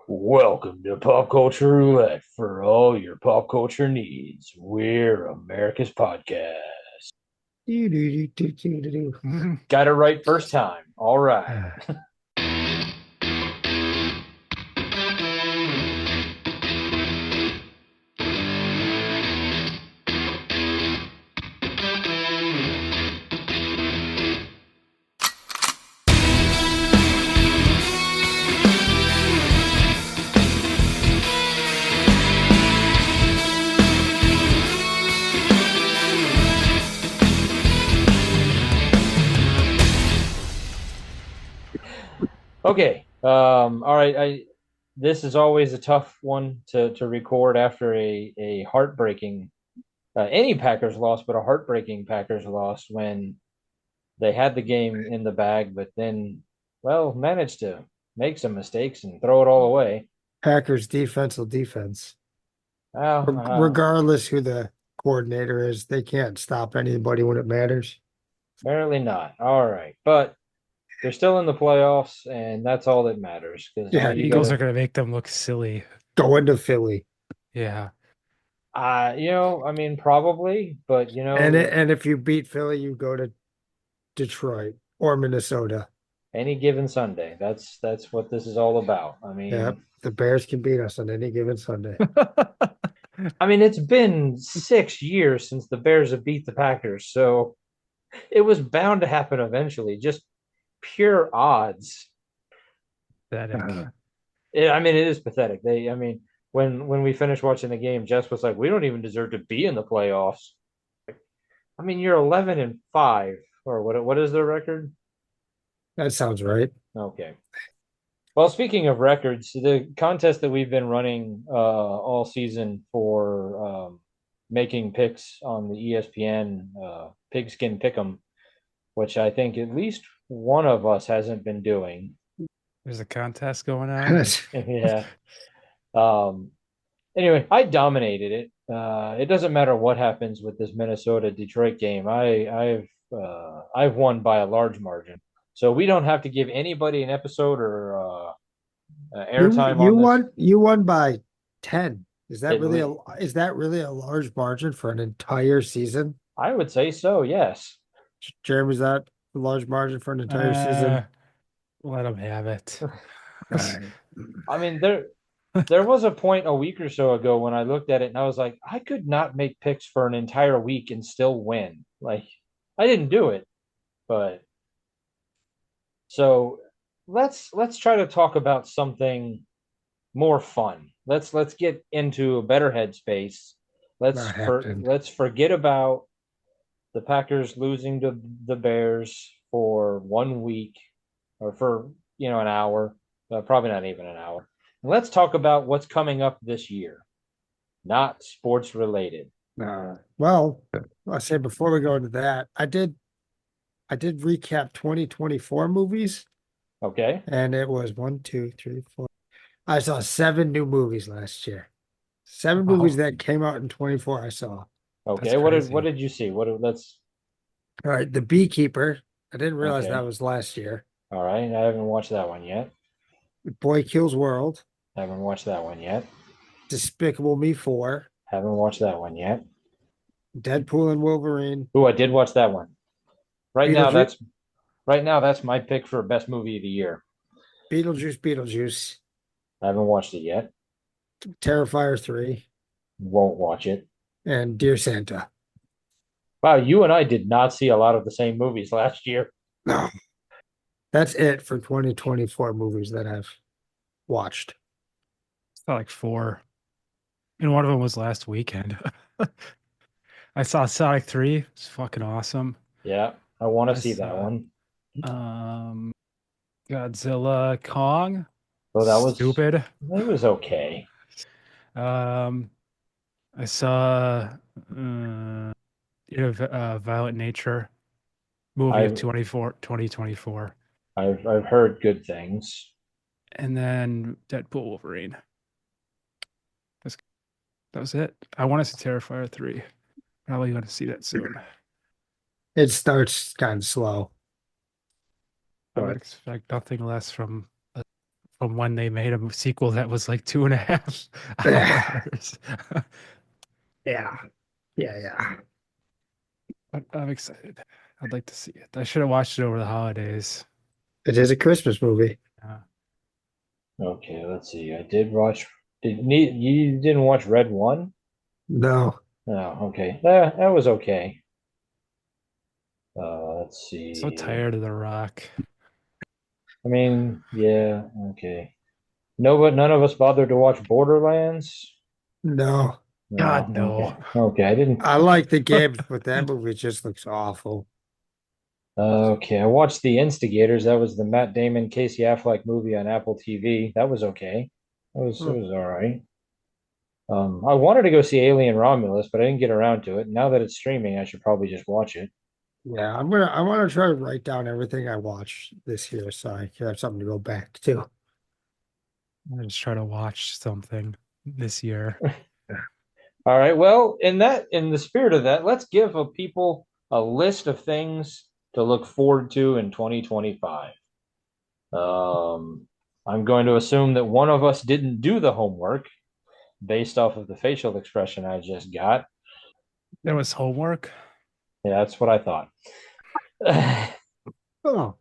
Welcome to Pop Culture Roulette for all your pop culture needs. We're America's podcast. Got it right first time. All right. Okay. All right. This is always a tough one to record after a heartbreaking any Packers loss, but a heartbreaking Packers loss when they had the game in the bag, but then managed to make some mistakes and throw it all away. Packers defense will defense. Well, Regardless who the coordinator is, they can't stop anybody when it matters. apparently not. All right, but they're still in the playoffs, and that's all that matters. Because I Yeah, mean, you Eagles gotta, are going to make them look silly. go into Philly. Yeah. I mean, probably, but And if you beat Philly, you go to Detroit or Minnesota. any given Sunday, that's what this is all about. Yeah, the Bears can beat us on any given Sunday. I mean, it's been 6 years since the Bears have beat the Packers, so it was bound to happen eventually. Just pure odds. Pathetic. I mean, it is pathetic. I mean, when we finished watching the game, Jess was like, "We don't even deserve to be in the playoffs." I mean, you're 11-5, or what is their record? That sounds right. Okay. Well, speaking of records, the contest that we've been running all season for making picks on the ESPN Pigskin Pick'em, which I think at least one of us hasn't been doing. There's a contest going on. Yeah. Anyway, I dominated it. It doesn't matter what happens with this Minnesota Detroit game. I've won by a large margin. So we don't have to give anybody an episode or You airtime you on this. won by 10. Is that At really least, a large margin for an entire season? I would say so. Yes. Jeremy, is that a large margin for an entire Uh, season? let them have it. All right. I mean there was a point a week or so ago when I looked at it and I was like, I could not make picks for an entire week and still win. Like I didn't do it, but so let's try to talk about something more fun. Let's get into a better headspace. Not happening. Let's forget about the Packers losing to the Bears for 1 week or for an hour, probably not even an hour. And let's talk about what's coming up this year, not sports related. Well, I say before we go into that, I did recap 2024 movies, Okay. and it was one, two, three, four. I saw seven new movies last year. Seven movies Oh, that came out in 24 I saw. that's Okay. What crazy. did you see? Let's All right, The Beekeeper. I didn't realize that okay. was last year. All right. I haven't watched that one yet. Boy Kills World. I haven't watched that one yet. Despicable Me 4. Haven't watched that one yet. Deadpool and Wolverine. Oh, I did watch that one. Right now, Beetlejuice, that's my pick for best movie of the year. Beetlejuice. I haven't watched it yet. Terrifier 3, Won't watch it. and Dear Santa. Wow, you and I did not see a lot of the same movies last year. No, that's it for 2024 movies that I've watched. It's not like four. And one of them was last weekend. I saw Sonic 3. It's fucking awesome. Yeah, I want I to see that saw one. um Godzilla Kong. Oh, that was Stupid. it was okay. Um I saw Violent Nature movie of I've 2024. I've heard good things. And then Deadpool Wolverine. That's, that was it. I want to see Terrifier 3. Probably going to see that soon. It starts kind of slow, I would but expect nothing less from a from when they made a sequel that was like 2.5 Yeah, hours. yeah, yeah. I'm excited. I'd like to see it. I should have watched it over the holidays. It is a Christmas movie. Uh, Okay, let's see. I did watch. You didn't watch Red One? No, Oh, okay. That was okay. Let's so see. tired of The Rock. I mean, yeah, okay. No, but none of us bothered to watch Borderlands. no. God, No, no. okay, okay. I didn't. I like the games, but that movie just looks awful. Okay, I watched The Instigators. That was the Matt Damon, Casey Affleck movie on Apple TV. That was okay. It Hmm. was all right. I wanted to go see Alien Romulus, but I didn't get around to it. Now that it's streaming, I should probably just watch it. Yeah, I want to try to write down everything I watched this year so I can have something to go back to. I'm just try to watch something this year. All right. Well, in the spirit of that, let's give people a list of things to look forward to in 2025. Um, I'm going to assume that one of us didn't do the homework based off of the facial expression I just got. There was homework. Yeah, that's what I thought. Oh,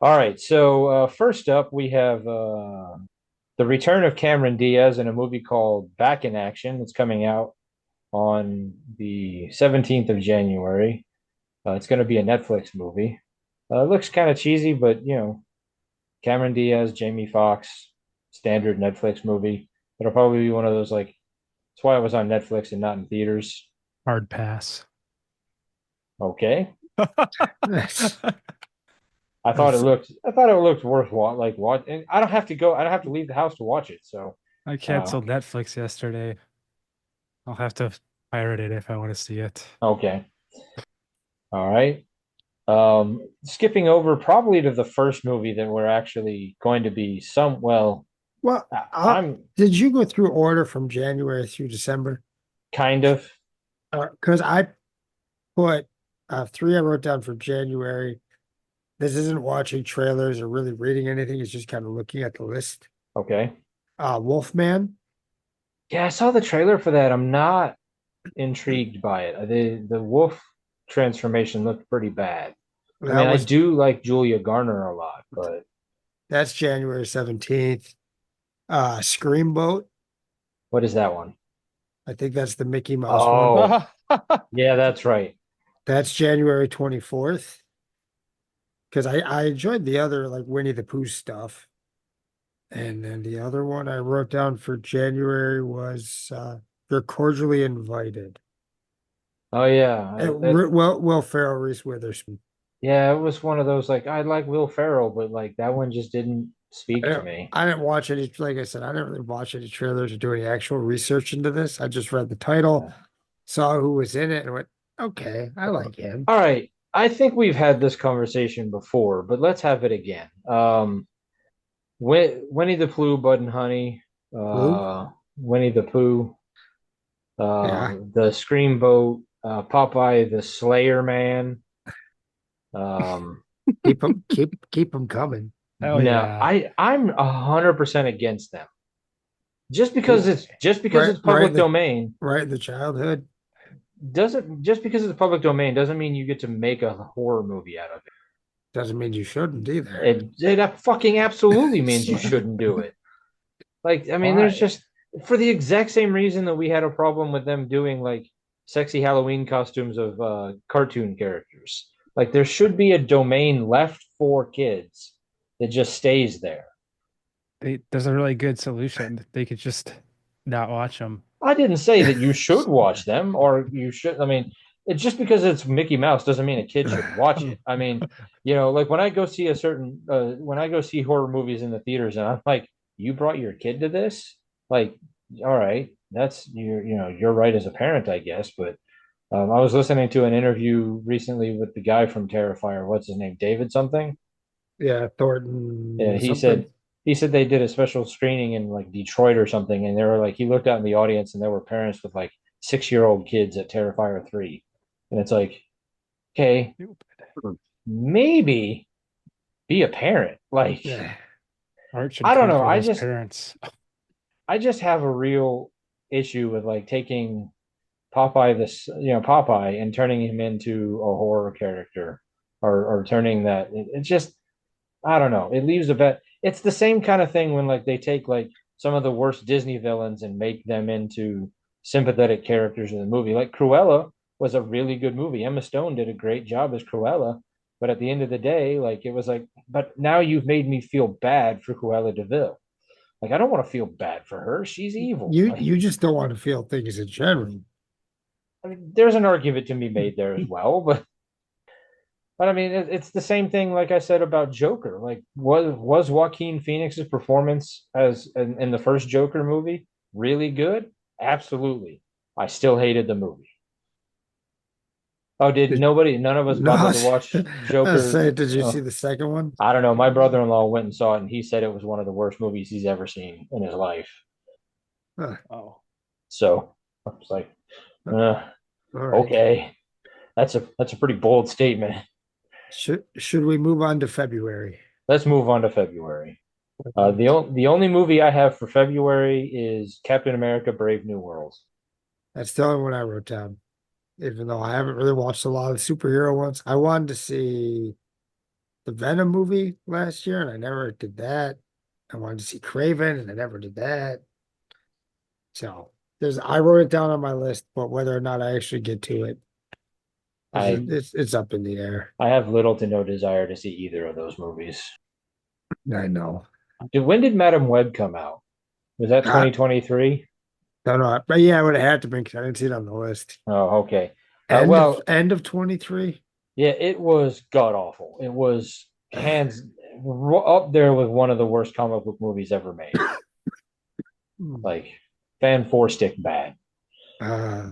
All right. So first up, we have the return of Cameron Diaz in a movie called Back in Action. It's coming out on the 17th of January. It's going to be a Netflix movie. It looks kind of cheesy, but Cameron Diaz, Jamie Foxx, standard Netflix movie. It'll probably be one of those like. That's why it was on Netflix and not in theaters. Hard pass. Okay, that's, I thought it looked worth like what. And I don't have to go. I don't have to leave the house to watch it. So, I uh, canceled Netflix yesterday. I'll have to pirate it if I want to see it. okay, all right. Skipping over probably to the first movie that we're actually going to be well, well, I'm did you go through order from January through December? kind of. Because I put three I wrote down for January. This isn't watching trailers or really reading anything. It's just kind of looking at the list. Okay. Wolfman. Yeah, I saw the trailer for that. I'm not intrigued by it. The wolf transformation looked pretty bad. I mean, That I was do like Julia Garner a lot, but that's January 17th. Screamboat. what is that one? I think that's the Mickey Mouse one. Oh, yeah, that's right. That's January 24th. Because I enjoyed the other like Winnie the Pooh stuff. And then the other one I wrote down for January was You're Cordially Invited. Oh yeah, Will Ferrell, Reese Witherspoon. yeah, it was one of those like I like Will Ferrell, but like that one just didn't speak to me. I didn't watch any, like I said, I didn't really watch any trailers or do any actual research into this. I just read the title, Yeah. saw who was in it, and went, okay, I like him. All right, I think we've had this conversation before, but let's have it again. Winnie the Pooh, Bud and Honey, Blue? Winnie the Pooh, Yeah. the Scream Boat, Popeye the Slayer Man. Um, Keep them coming. Hell no, yeah. I'm 100% against them. Just because Right, it's public domain right in the childhood. doesn't just because it's public domain doesn't mean you get to make a horror movie out of Doesn't mean you shouldn't either. it. It fucking absolutely means you shouldn't do it. Like, I mean, there's Why? just for the exact same reason that we had a problem with them doing like sexy Halloween costumes of cartoon characters. Like, there should be a domain left for kids that just stays there. There's a really good solution. They could just not watch them. I didn't say that you should watch them or you should. I mean, it's just because it's Mickey Mouse doesn't mean a kid should watch it. I mean, like when I go see when I go see horror movies in the theaters and I'm like, you brought your kid to this? Like, all right, that's you're right as a parent, I guess. But I was listening to an interview recently with the guy from Terrifier. What's his name? David something. Yeah, Yeah, Thornton something. he said they did a special screening in like Detroit or something, and they were like he looked out in the audience and there were parents with like 6 year old kids at Terrifier 3. And it's like, okay, Stupid. maybe be a parent. Like, Yeah. Arch and I don't know. comfort as parents. I just have a real issue with like taking Popeye Popeye and turning him into a horror character or turning that it's just I don't know. It leaves a bet. It's the same kind of thing when like they take like some of the worst Disney villains and make them into sympathetic characters in the movie. Like Cruella was a really good movie. Emma Stone did a great job as Cruella, but at the end of the day, like it was like, but now you've made me feel bad for Cruella DeVille. Like I don't want to feel bad for her. She's evil. You just don't want to feel things in general. I mean, there's an argument to be made there as well, but I mean, it's the same thing. Like I said about Joker. Like, was Joaquin Phoenix's performance as in the first Joker movie really good? Absolutely. I still hated the movie. Oh, did Did, nobody? None of us no, bothered to watch I was Joker. saying, did you see the second one? I don't know. My brother-in-law went and saw it, and he said it was one of the worst movies he's ever seen in his life. Huh, Oh, So I was like, all right. okay, that's a pretty bold statement. Should we move on to February? Let's move on to February. The only movie I have for February is Captain America: Brave New World. That's the only one I wrote down. Even though I haven't really watched a lot of superhero ones. I wanted to see the Venom movie last year, and I never did that. I wanted to see Craven, and I never did that. So I wrote it down on my list, but whether or not I actually get to it, I it's up in the air. I have little to no desire to see either of those movies. I know. When did Madam Web come out? Was that I 2023? don't know, but yeah, I would have had to been because I didn't see it on the list. Oh, okay. End of Well, 23. yeah, it was god awful. It was hands up there with one of the worst comic book movies ever made. Like fan four stick bad. Uh, I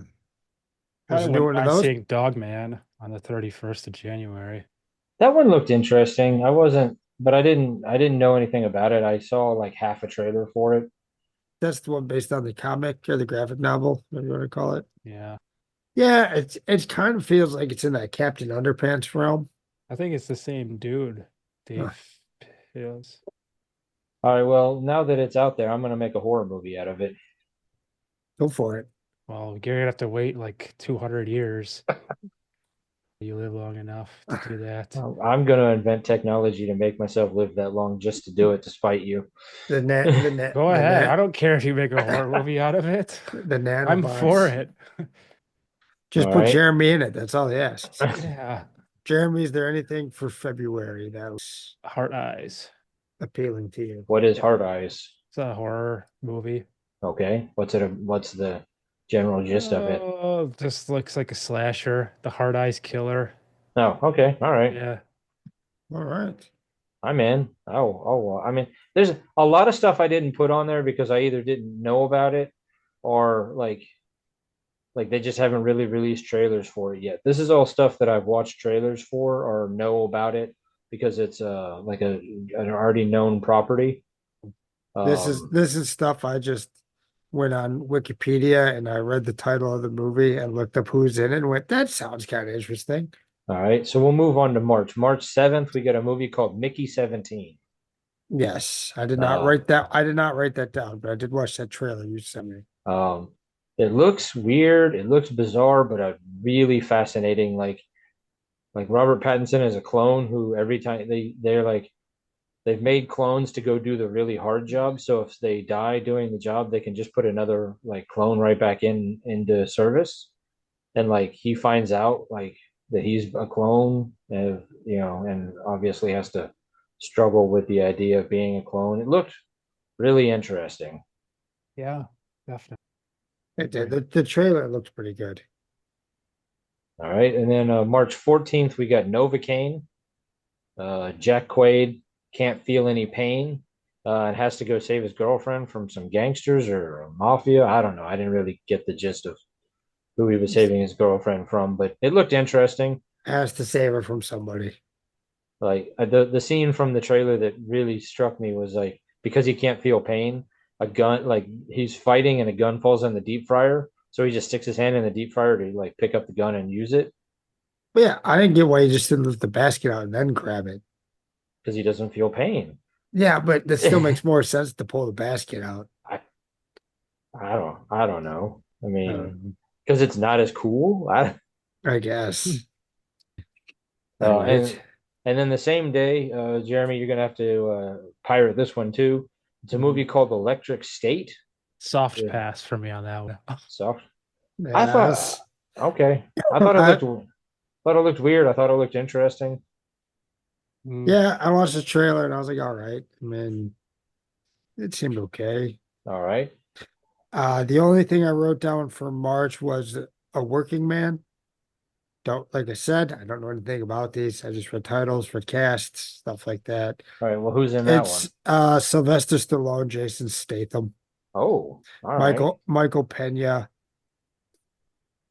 there's a new wouldn't one of mind those. seeing Dogman on the 31st of January. That one looked interesting. I wasn't, but I didn't know anything about it. I saw like half a trailer for it. That's the one based on the comic or the graphic novel, whatever you want to call it. Yeah. Yeah, it kind of feels like it's in that Captain Underpants realm. I think it's the same dude, Huh, Dave Hills. All right, well, now that it's out there, I'm gonna make a horror movie out of it. go for it. Well, Gary have to wait like 200 years. You live long enough to do that. I'm gonna invent technology to make myself live that long just to do it, to spite you. Go ahead. I don't care if you make a horror movie out of it. the I'm for nanobots. it. Just All put right. Jeremy in it. That's all he asks. Yeah. Jeremy, is there anything for February that was Heart Eyes. appealing to you? What is Hard Eyes? It's a horror movie. Okay. What's the general gist of it? Oh, just looks like a slasher. The Heart Eyes Killer. Oh, okay. All right. Yeah. All right. I'm in. I mean, there's a lot of stuff I didn't put on there because I either didn't know about it or like they just haven't really released trailers for it yet. This is all stuff that I've watched trailers for or know about it because it's like an already known property. This is Um, this is stuff I just went on Wikipedia and I read the title of the movie and looked up who's in it and went, that sounds kind of interesting. all right, so we'll move on to March. March 7th, we got a movie called Mickey 17. Yes, I did not Uh, write that. I did not write that down, but I did watch that trailer you sent me. um, it looks weird, it looks bizarre, but a really fascinating like Robert Pattinson is a clone who every time they're like they've made clones to go do the really hard job. So if they die doing the job, they can just put another like clone right back into service. And like he finds out like that he's a clone, and and obviously has to struggle with the idea of being a clone. It looked really interesting. Yeah, definitely. It did. The trailer looked pretty good. All right, and then March 14th we got Novocaine. Jack Quaid can't feel any pain and has to go save his girlfriend from some gangsters or a mafia. I don't know. I didn't really get the gist of who he was saving his girlfriend from, but it looked interesting. Has to save her from somebody. Like the scene from the trailer that really struck me was like because he can't feel pain, a gun like he's fighting and a gun falls in the deep fryer, so he just sticks his hand in the deep fryer to like pick up the gun and use it But yeah, I didn't get why he just didn't lift the basket out and then grab it. because he doesn't feel pain. Yeah, but that still makes more sense to pull the basket out. I I don't know. I mean, Um, because it's not as cool. I Hmm. guess. All Uh, right. and and then the same day, Jeremy, you're gonna have to pirate this one too. It's a movie Mhm. called Electric State. Soft Yeah. pass for me on that one. So I thought, Yes. okay, I thought it looked weird. I thought it looked interesting. Mm, Yeah, I watched the trailer and I was like, all right. I mean, it seemed okay. All right. The only thing I wrote down for March was a working man. Don't, like I said, I don't know anything about these. I just read titles for casts, stuff like that. All right. Well, who's in that one? It's Sylvester Stallone, Jason Statham, Oh, all right. Michael Pena.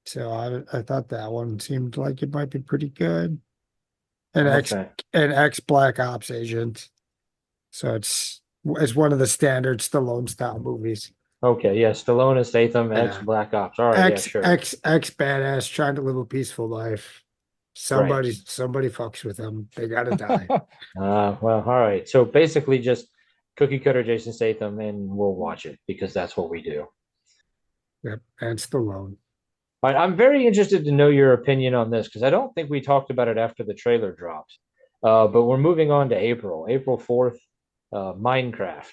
So I thought that one seemed like it might be pretty good. An I'm a ex fan. an ex Black Ops agent. So it's one of the standard Stallone style movies. Okay, yeah, Stallone and Statham, ex Yeah. Black Ops. All right, yeah, sure. Ex badass trying to live a peaceful life. Right. Somebody fucks with them. They gotta die. Well, all right. So basically, just cookie cutter Jason Statham, and we'll watch it because that's what we do. Yep. And Stallone. All right, I'm very interested to know your opinion on this because I don't think we talked about it after the trailer dropped. But we're moving on to April 4th, Minecraft.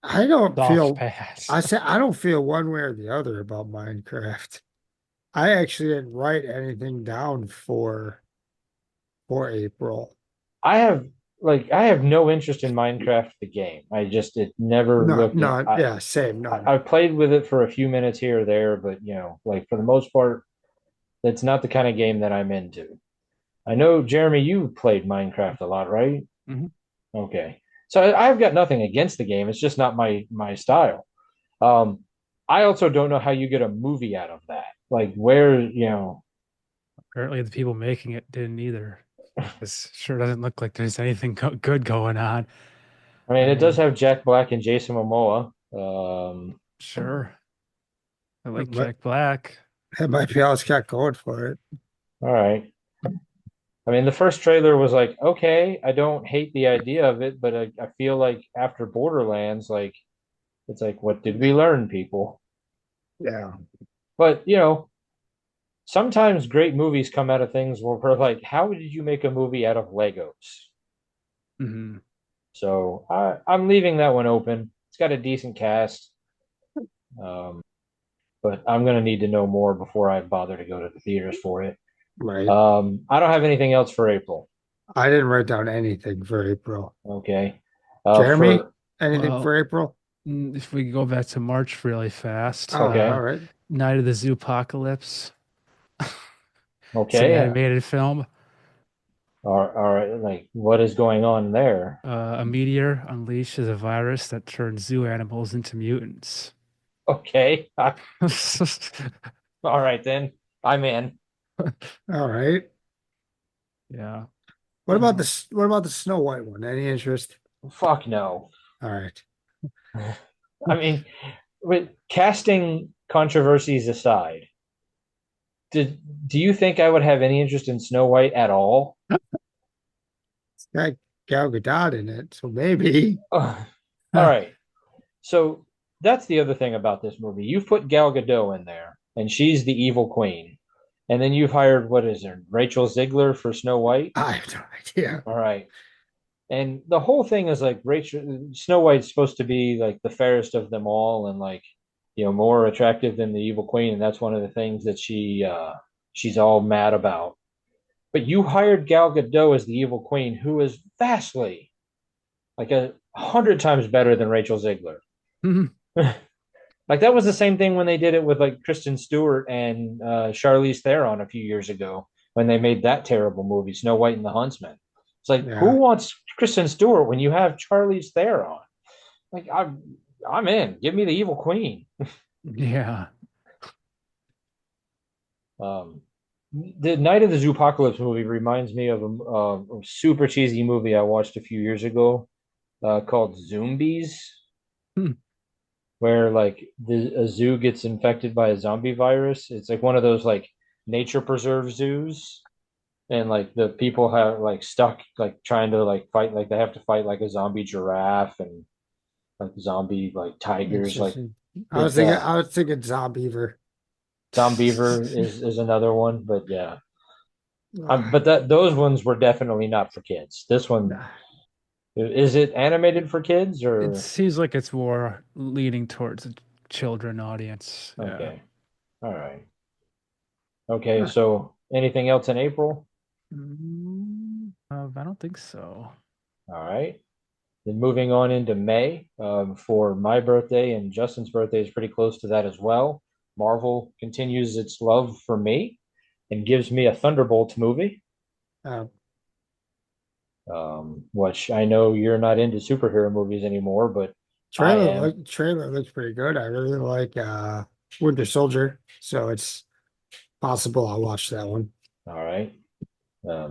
I don't soft feel pass. I say I don't feel one way or the other about Minecraft. I actually didn't write anything down for April. I have no interest in Minecraft the game. It never No, looked in. no, yeah, same, none. I played with it for a few minutes here or there, but like for the most part, it's not the kind of game that I'm into. I know, Jeremy, you played Minecraft a lot, right? Mhm. Okay. So I've got nothing against the game. It's just not my style. Um, I also don't know how you get a movie out of that. Like where, Apparently, the people making it didn't either. This sure doesn't look like there's anything good going on. I mean, I it does mean, have Jack Black and Jason Momoa. sure, I like But Jack Black. that might be all it's got going for it. All right. I mean, the first trailer was like, okay, I don't hate the idea of it, but I feel like after Borderlands, like it's like, what did we learn, people? Yeah. But sometimes great movies come out of things where we're like, how did you make a movie out of Legos? Hmm. So I'm leaving that one open. It's got a decent cast, um, but I'm gonna need to know more before I bother to go to the theaters for it. Right. I don't have anything else for April. I didn't write down anything for April. Okay. Jeremy, For anything Well, for April? if we go back to March really fast, Okay, All right. Night of the Zoopocalypse. It's an okay, animated film. all right. Like, what is going on there? A meteor unleashes a virus that turns zoo animals into mutants. Okay, all right then. I'm in. All right. Yeah. What about the Snow White one? Any interest? Fuck no. All right. I mean, with casting controversies aside, did do you think I would have any interest in Snow White at all? It's got Gal Gadot in it, so maybe. Ugh. All right. So that's the other thing about this movie. You've put Gal Gadot in there, and she's the evil queen. And then you've hired, what is her, Rachel Ziegler for Snow White? I have no idea. All right. And the whole thing is like Rachel Snow White's supposed to be like the fairest of them all and like, more attractive than the evil queen. And that's one of the things that she's all mad about. But you hired Gal Gadot as the evil queen, who is vastly like 100 times better than Rachel Ziegler. Like that was the same thing when they did it with like Kristen Stewart and Charlize Theron a few years ago when they made that terrible movie, Snow White and the Huntsman. It's like who Yeah. wants Kristen Stewart when you have Charlize Theron? Like I'm in. Give me the evil queen. Yeah. Um, the Night of the Zoopocalypse movie reminds me of a super cheesy movie I watched a few years ago called Zombies, Hmm. where like a zoo gets infected by a zombie virus. It's like one of those like nature preserve zoos. and like the people have like stuck like trying to like fight like they have to fight like a zombie giraffe and like zombie like tigers like Interesting. it I was thinking Zombeaver. Zombiever is another one, but yeah. Ah, But that those ones were definitely not for kids. This one nah. is it animated for kids It or seems like it's more leaning towards a children audience. Yeah. okay. All right. Okay, Huh. so anything else in April? I don't think so. All right. Then moving on into May, for my birthday and Justin's birthday is pretty close to that as well. Marvel continues its love for me and gives me a Thunderbolt movie, Uh, which I know you're not into superhero movies anymore, but I am. trailer looks pretty good. I really like Winter Soldier, so it's possible I'll watch that one. All right.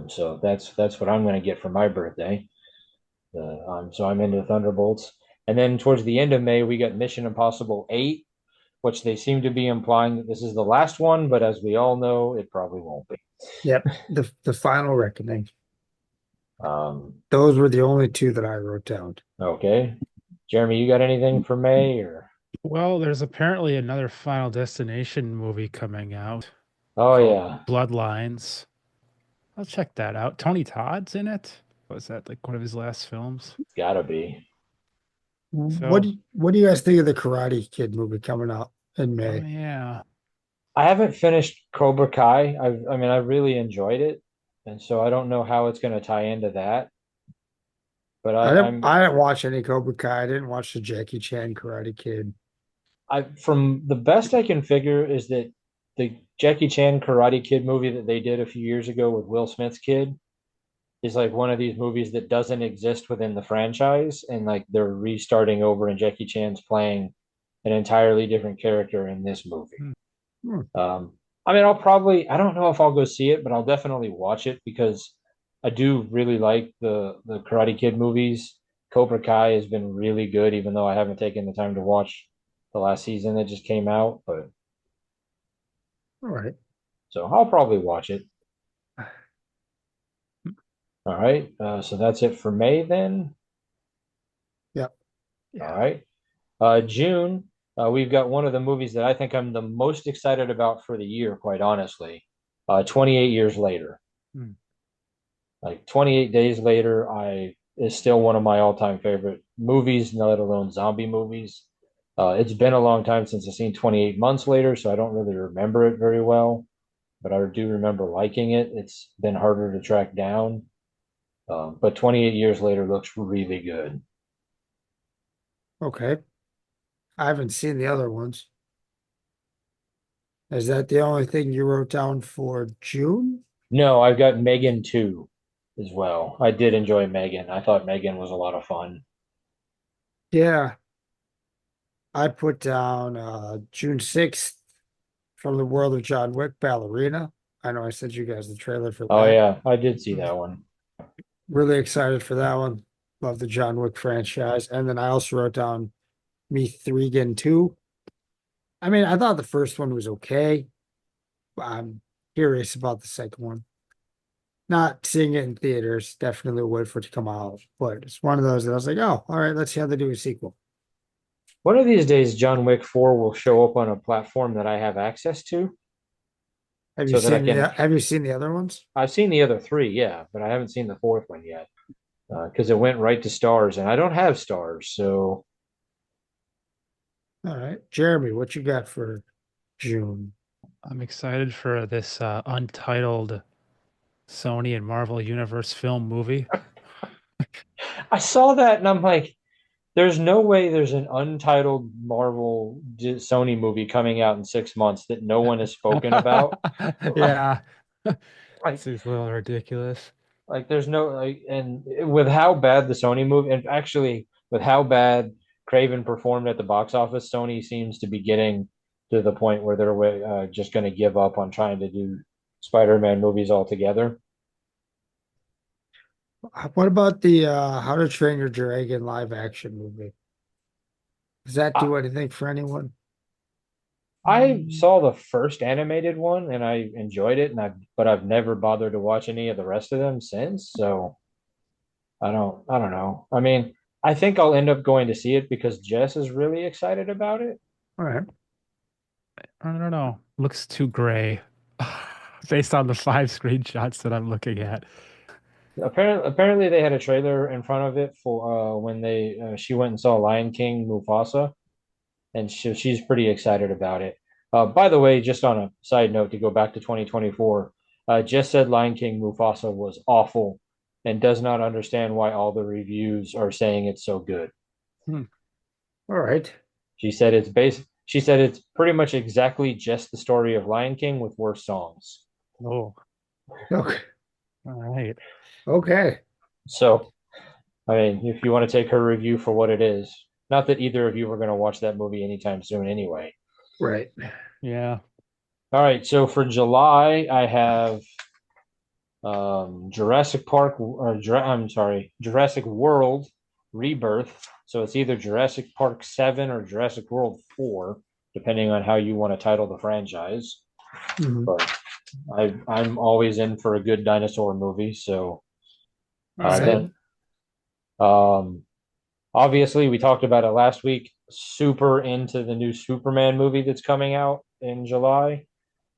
So that's what I'm going to get for my birthday. So I'm into Thunderbolts. And then towards the end of May, we got Mission Impossible 8, which they seem to be implying that this is the last one, but as we all know, it probably won't be. Yep. The Final Reckoning. Um, Those were the only two that I wrote down. okay. Jeremy, you got anything for May or? Well, there's apparently another Final Destination movie coming out Oh called yeah, Bloodlines. I'll check that out. Tony Todd's in it. Was that like one of his last films? it's gotta be. So, What do you guys think of the Karate Kid movie coming out in oh May? yeah. I haven't finished Cobra Kai. I mean, I really enjoyed it, and so I don't know how it's going to tie into that. But I didn't watch any Cobra Kai. I didn't watch the Jackie Chan Karate Kid. I from the best I can figure is that the Jackie Chan Karate Kid movie that they did a few years ago with Will Smith's kid is like one of these movies that doesn't exist within the franchise, and like they're restarting over, and Jackie Chan's playing an entirely different character in this movie. Hmm. Hmm. I mean, I don't know if I'll go see it, but I'll definitely watch it because I do really like the Karate Kid movies. Cobra Kai has been really good, even though I haven't taken the time to watch the last season that just came out. But All right. so I'll probably watch it. All right. So that's it for May then. Yep. All Yeah. right. June, we've got one of the movies that I think I'm the most excited about for the year, quite honestly. 28 years later. Hmm. Like 28 days later, I is still one of my all-time favorite movies, let alone zombie movies. It's been a long time since I've seen 28 months later, so I don't really remember it very well, but I do remember liking it. It's been harder to track down. But 28 years later looks really good. Okay. I haven't seen the other ones. Is that the only thing you wrote down for June? No, I've got Megan 2 as well. I did enjoy Megan. I thought Megan was a lot of fun. Yeah. I put down June 6th from the world of John Wick, Ballerina. I know I sent you guys the trailer for Oh that. yeah, I did see that one. Really excited for that one. Love the John Wick franchise. And then I also wrote down Me 3 Again 2. I mean, I thought the first one was okay, but I'm curious about the second one. Not seeing it in theaters, definitely wait for it to come out. But it's one of those that I was like, oh, all right, let's see how they do a sequel. One of these days, John Wick 4 will show up on a platform that I have access to so that I can. Have you seen the other ones? I've seen the other three, yeah, but I haven't seen the fourth one yet because it went right to stars, and I don't have stars, so All right. Jeremy, what you got for June? I'm excited for this untitled Sony and Marvel Universe film movie. I saw that and I'm like, there's no way there's an untitled Marvel Sony movie coming out in 6 months that no one has spoken about. Yeah. Like, Seems a little ridiculous. like there's no like, and with how bad the Sony movie, and actually with how bad Craven performed at the box office, Sony seems to be getting to the point where they're just going to give up on trying to do Spider-Man movies altogether. What about the How to Train Your Dragon live action movie? Does that I, do anything for anyone? I saw the first animated one and I enjoyed it, but I've never bothered to watch any of the rest of them since. So I don't know. I mean, I think I'll end up going to see it because Jess is really excited about it. All right. I don't know. Looks too gray based on the 5 screenshots that I'm looking at. Apparently they had a trailer in front of it for when they she went and saw Lion King Mufasa, and she's pretty excited about it. By the way, just on a side note to go back to 2024, Jess said Lion King Mufasa was awful and does not understand why all the reviews are saying it's so good. Hmm. All right. She said it's pretty much exactly just the story of Lion King with worse songs. Oh, Okay. all right. Okay. So, I mean, if you want to take her review for what it is, not that either of you are going to watch that movie anytime soon anyway. Right. Yeah. All right, so for July, I have Jurassic Park, I'm sorry, Jurassic World Rebirth. So it's either Jurassic Park 7 or Jurassic World 4, depending on how you want to title the franchise. Mhm. But I'm always in for a good dinosaur movie. So All right. then, um, obviously, we talked about it last week. Super into the new Superman movie that's coming out in July.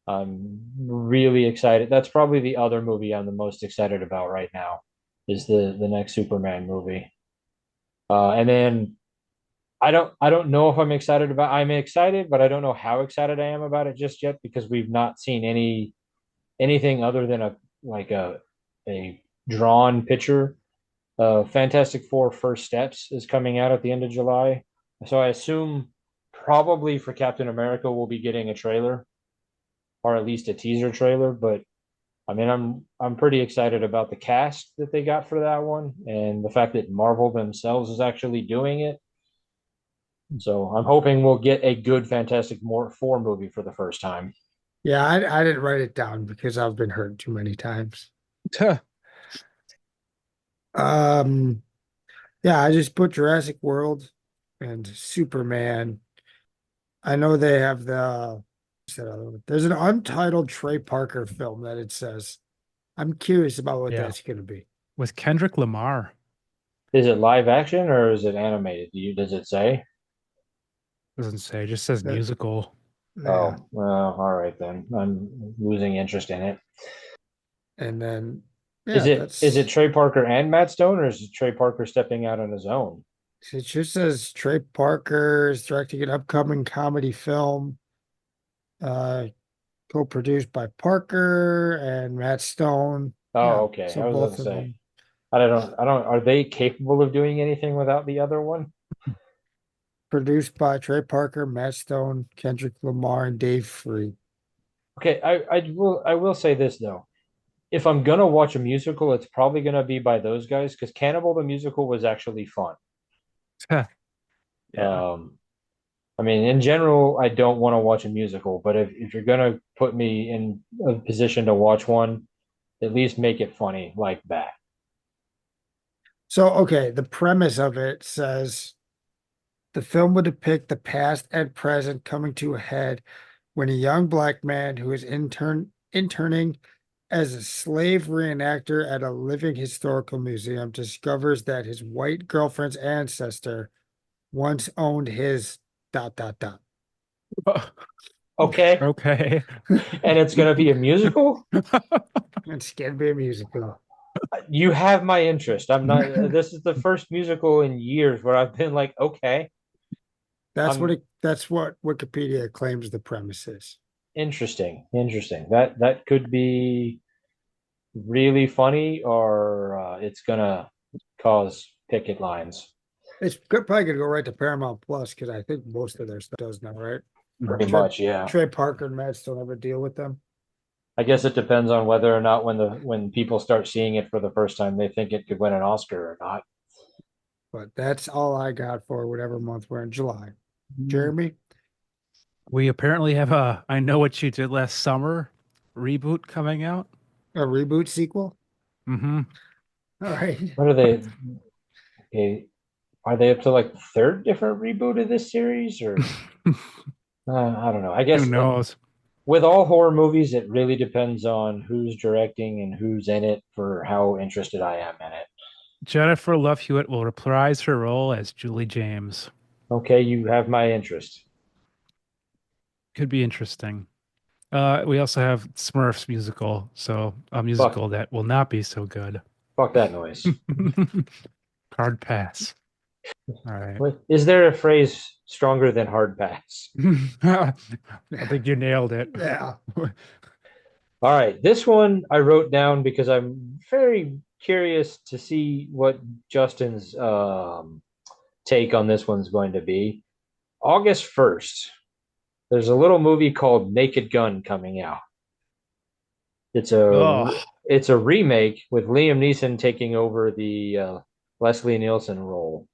I'm really excited. That's probably the other movie I'm the most excited about right now is the next Superman movie. And then I don't know if I'm excited, but I don't know how excited I am about it just yet because we've not seen anything other than a drawn picture. Fantastic Four First Steps is coming out at the end of July. So I assume probably for Captain America we'll be getting a trailer or at least a teaser trailer, but I mean, I'm pretty excited about the cast that they got for that one and the fact that Marvel themselves is actually doing it. So I'm hoping we'll get a good Four movie for the first time. Yeah, I didn't write it down because I've been hurt too many times. Tuh. Um, yeah, I just put Jurassic World and Superman. I know they have there's an untitled Trey Parker film that it says. I'm curious about what Yeah. that's going to be. With Kendrick Lamar. Is it live action or is it animated? Does it say? Doesn't say, just says That, musical. yeah. Oh, well, all right then. I'm losing interest in it. And then, yeah, Is it that's Trey Parker and Matt Stone, or is it Trey Parker stepping out on his own? it just says Trey Parker is directing an upcoming comedy film, uh, co-produced by Parker and Matt Stone. Yeah, Oh, okay. so I was about to both of say. them I don't. Are they capable of doing anything without the other one? produced by Trey Parker, Matt Stone, Kendrick Lamar, and Dave Free. Okay, I will say this though. If I'm gonna watch a musical, it's probably gonna be by those guys because Cannibal the musical was actually fun. Tuh. Yeah. Um, I mean, in general, I don't want to watch a musical, but if you're gonna put me in a position to watch one, at least make it funny like that. So, okay, the premise of it says the film would depict the past and present coming to a head when a young black man who is interning as a slave reenactor at a living historical museum discovers that his white girlfriend's ancestor once owned his dot dot dot. Okay, Okay. and it's gonna be a musical. It's gonna be a musical. You have my interest. I'm not. This is the first musical in years where I've been like, okay, I'm That's what Wikipedia claims the premise is. interesting. That could be really funny, or it's gonna cause picket lines. Probably gonna go right to Paramount Plus because I think most of their stuff does now, right? Pretty Trey, much, yeah. Trey Parker and Matt still have a deal with them. I guess it depends on whether or not when people start seeing it for the first time, they think it could win an Oscar or not. But that's all I got for whatever month we're in July. Jeremy, We apparently have a I Know What You Did Last Summer reboot coming out. a reboot sequel. Mm-hmm. All right. What are they? Okay, are they up to like third different reboot of this series or? I don't know. I Who guess knows? with all horror movies, it really depends on who's directing and who's in it for how interested I am in it. Jennifer Love Hewitt will reprise her role as Julie James. Okay, you have my interest. Could be interesting. We also have Smurfs musical, so a Fuck, musical that will not be so good. fuck that noise. Hard pass. All right. Is there a phrase stronger than hard pass? I think you nailed it. Yeah. All right, this one I wrote down because I'm very curious to see what Justin's take on this one's going to be. August 1st, there's a little movie called Naked Gun coming out. It's a Oh, it's a remake with Liam Neeson taking over the Leslie Nielsen role.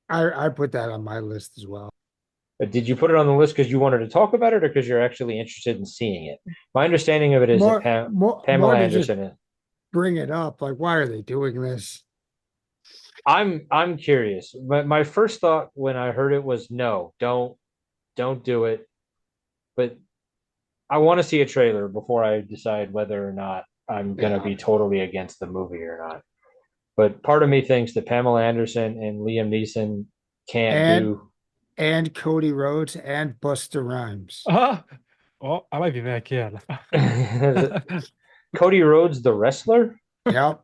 I put that on my list as well. Did you put it on the list because you wanted to talk about it or because you're actually interested in seeing it? My understanding of it is that More Pamela to just Anderson. bring it up. Like, why are they doing this? I'm curious. My first thought when I heard it was no, don't do it. But I want to see a trailer before I decide whether or not I'm gonna Yeah. be totally against the movie or not. But part of me thinks that Pamela Anderson and Liam Neeson can't And do. and Cody Rhodes and Busta Rhymes. ah, oh, I might be back in. Cody Rhodes, the wrestler? Yep.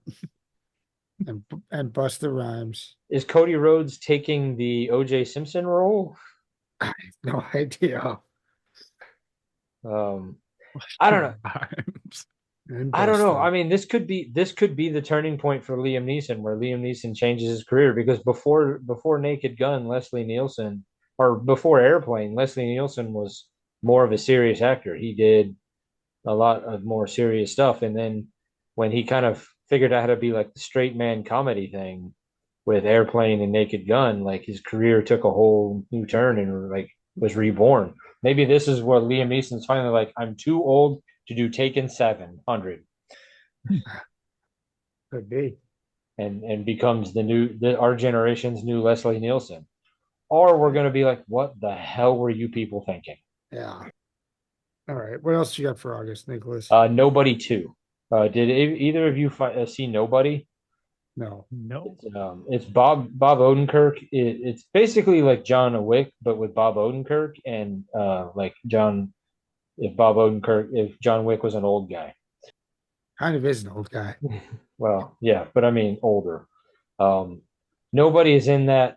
And Busta Rhymes. Is Cody Rhodes taking the OJ Simpson role? I have no idea. Um, I don't know. Rhymes. And I don't know. I Busta. mean, this could be the turning point for Liam Neeson, where Liam Neeson changes his career because before Naked Gun, Leslie Nielsen, or before Airplane, Leslie Nielsen was more of a serious actor. He did a lot of more serious stuff, and then when he kind of figured out how to be like the straight man comedy thing with Airplane and Naked Gun, like his career took a whole new turn and like was reborn. Maybe this is what Liam Neeson's finally like. I'm too old to do Taken 700 Could be. and becomes our generation's new Leslie Nielsen. Or we're going to be like, what the hell were you people thinking? Yeah. All right. What else you got for August, Nicholas? Nobody two. Did either of you see Nobody? No. No. It's Bob Odenkirk. It's basically like John Wick, but with Bob Odenkirk and like John. If John Wick was an old guy. Kind of is an old guy. Well, yeah, but I mean older. Um, Nobody is in that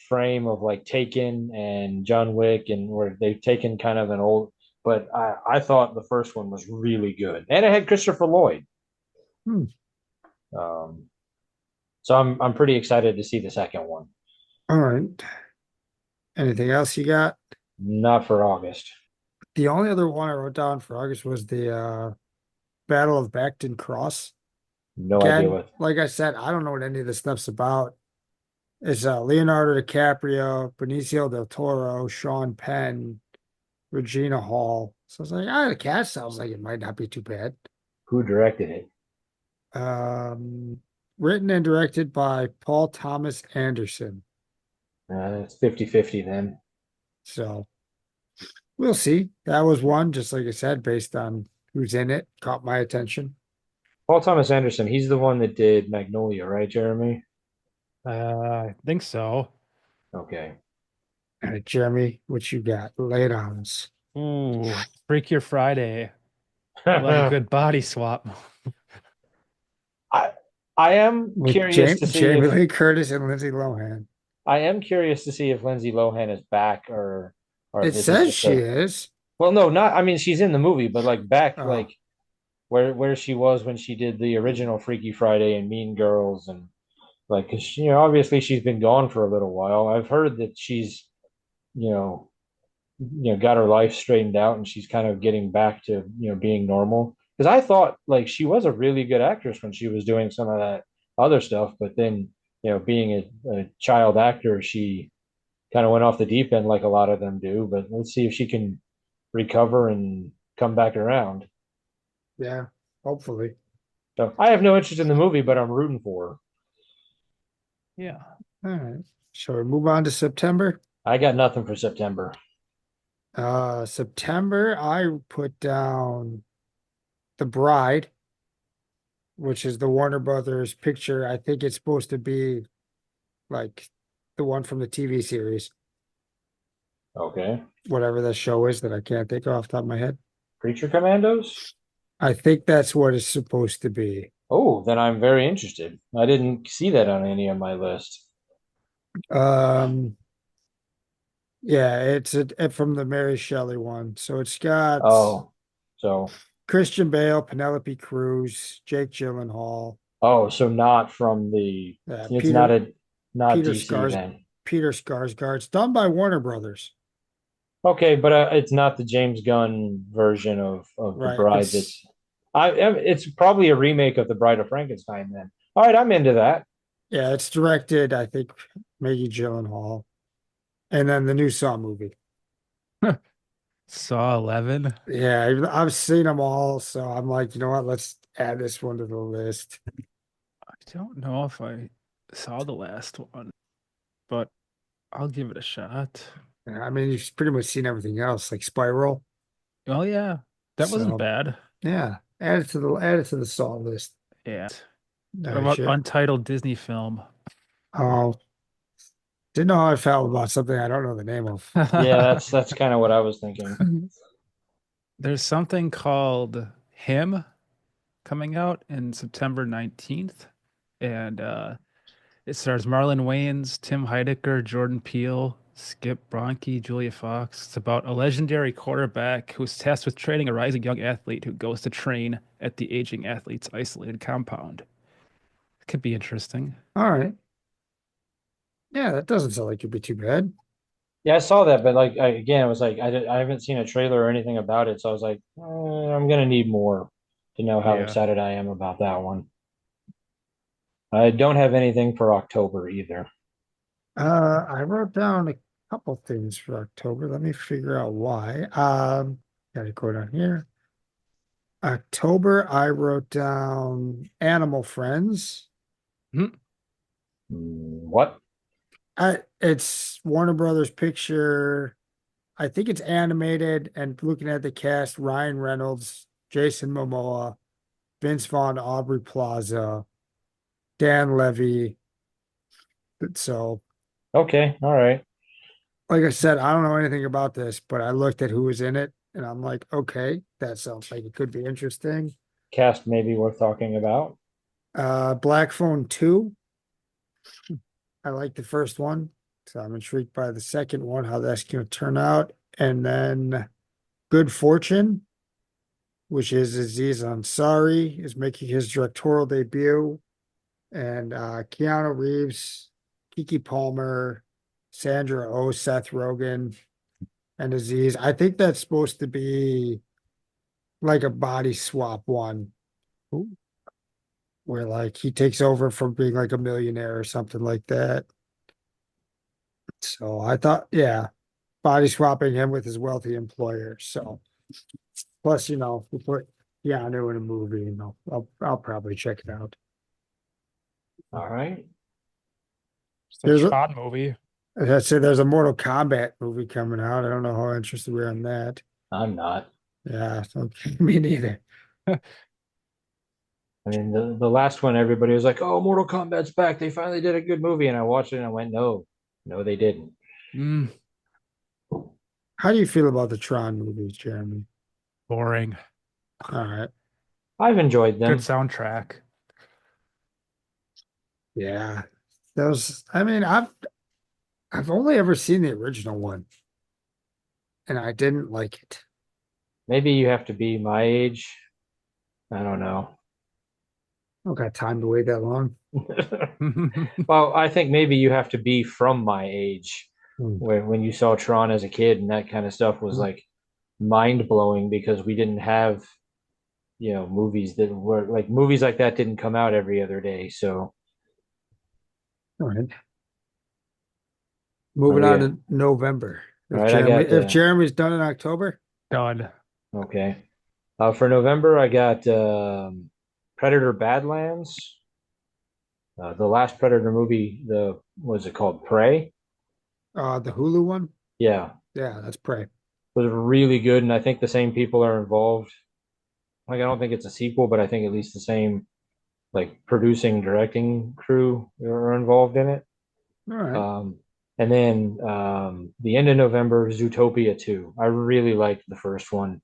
frame of like Taken and John Wick, and where they've taken kind of an old. But I thought the first one was really good, and it had Christopher Lloyd. Hmm. Um, so I'm pretty excited to see the second one. All right. Anything else you got? Not for August. The only other one I wrote down for August was the Battle of Bacton Cross. No idea Again, what. like I said, I don't know what any of this stuff's about. It's Leonardo DiCaprio, Benicio del Toro, Sean Penn, Regina Hall. So I was like, the cast sounds like it might not be too bad. Who directed it? Um, Written and directed by Paul Thomas Anderson. It's 50-50 then. So we'll see. That was one, just like I said, based on who's in it, caught my attention. Paul Thomas Anderson, he's the one that did Magnolia, right, Jeremy? I think so. Okay. All right, Jeremy, what you got? Lay it on us. Ooh, Freakier Friday. I love a good body swap. I I am With curious to see Jamie if Lee Curtis and Lindsay Lohan. I am curious to see if Lindsay Lohan is back or if It this is says just she a is. well, no, not I mean she's in the movie, but like back Oh, like where she was when she did the original Freaky Friday and Mean Girls and like 'cause obviously she's been gone for a little while. I've heard that she's you know got her life straightened out and she's kind of getting back to being normal. Because I thought like she was a really good actress when she was doing some of that other stuff, but then being a child actor, she kind of went off the deep end like a lot of them do. But let's see if she can recover and come back around. yeah, hopefully. So I have no interest in the movie, but I'm rooting for her. Yeah. All right. Shall we move on to September? I got nothing for September. September, I put down The Bride, which is the Warner Brothers picture. I think it's supposed to be like the one from the TV series, Okay. whatever that show is that I can't think of off the top of my head. Creature Commandos? I think that's what it's supposed to be. Oh, then I'm very interested. I didn't see that on any of my list. Um, yeah, from the Mary Shelley one. So it's got Oh, so Christian Bale, Penelope Cruz, Jake Gyllenhaal, so not from the uh, it's not Peter a not Peter DC Scars then. Peter Skarsgård. It's done by Warner Brothers. Okay, but it's not the James Gunn version of The Right. Bride. It's probably a remake of The Bride of Frankenstein then. All right, I'm into that. It's directed, I think, Maggie Gyllenhaal. And then the new Saw movie. Saw 11. Yeah, I've seen them all, so I'm like, you know what? Let's add this one to the list. I don't know if I saw the last one, but I'll give it a shot. Yeah, I mean, you've pretty much seen everything else, like Spiral. Oh yeah, that wasn't So bad. yeah, add it to the Saw list. Yeah. What Nice about shit. untitled Disney film? Oh, didn't know how I felt about something I don't know the name of. Yeah, that's kind of what I was thinking. There's something called Him coming out in September 19th, and it stars Marlon Wayans, Tim Heidecker, Jordan Peele, Skip Bronke, Julia Fox. It's about a legendary quarterback who's tasked with training a rising young athlete who goes to train at the aging athlete's isolated compound. It could be interesting. All right. Yeah, that doesn't sound like it'd be too bad. Yeah, I saw that, but like again, I was like, I haven't seen a trailer or anything about it, so I was like, I'm gonna need more to know how Yeah. excited I am about that one. I don't have anything for October either. I wrote down a couple things for October. Let me figure out why. Gotta go down here. October, I wrote down Animal Friends. Hmm. What? It's Warner Brothers picture. I think it's animated and looking at the cast, Ryan Reynolds, Jason Momoa, Vince Vaughn, Aubrey Plaza, Dan Levy. So, Okay, all right. like I said, I don't know anything about this, but I looked at who was in it and I'm like, okay, that sounds like it could be interesting. Cast may be worth talking about. Black Phone 2. I like the first one. So I'm intrigued by the second one, how that's going to turn out. And then Good Fortune, which is Aziz Ansari, is making his directorial debut. And Keanu Reeves, Kiki Palmer, Sandra Oh, Seth Rogen, and Aziz. I think that's supposed to be like a body swap one, Ooh. where like he takes over from being like a millionaire or something like that. So I thought, yeah, body swapping him with his wealthy employer. So plus, we put Keanu in a movie, I'll probably check it out. All right. It's a There's a Tron movie. I said there's a Mortal Kombat movie coming out. I don't know how interested we are in that. I'm not. Yeah, okay, me neither. I mean, the last one, everybody was like, "Oh, Mortal Kombat's back! They finally did a good movie," and I watched it and I went, "No, no, they didn't." Mm, How do you feel about the Tron movies, Jeremy? boring. All right. I've enjoyed Good them. soundtrack. Yeah. Those, I mean, I've only ever seen the original one and I didn't like it. Maybe you have to be my age. I don't know. I don't got time to wait that long. Well, I think maybe you have to be from my age Hmm. when you saw Tron as a kid and that kind of stuff was like mind blowing because we didn't have, movies that were like movies like that didn't come out every other day. So, All right. what do Moving we on got? to November. All If right, I Jeremy, got if Jeremy's done in October, Done. okay. For November, I got Predator Badlands. The last Predator movie, the what is it called? Prey. the Hulu one, Yeah. yeah, that's Prey. was really good, and I think the same people are involved. Like I don't think it's a sequel, but I think at least the same like producing directing crew are involved in it. All right. Um, and then the end of November, Zootopia 2. I really liked the first one.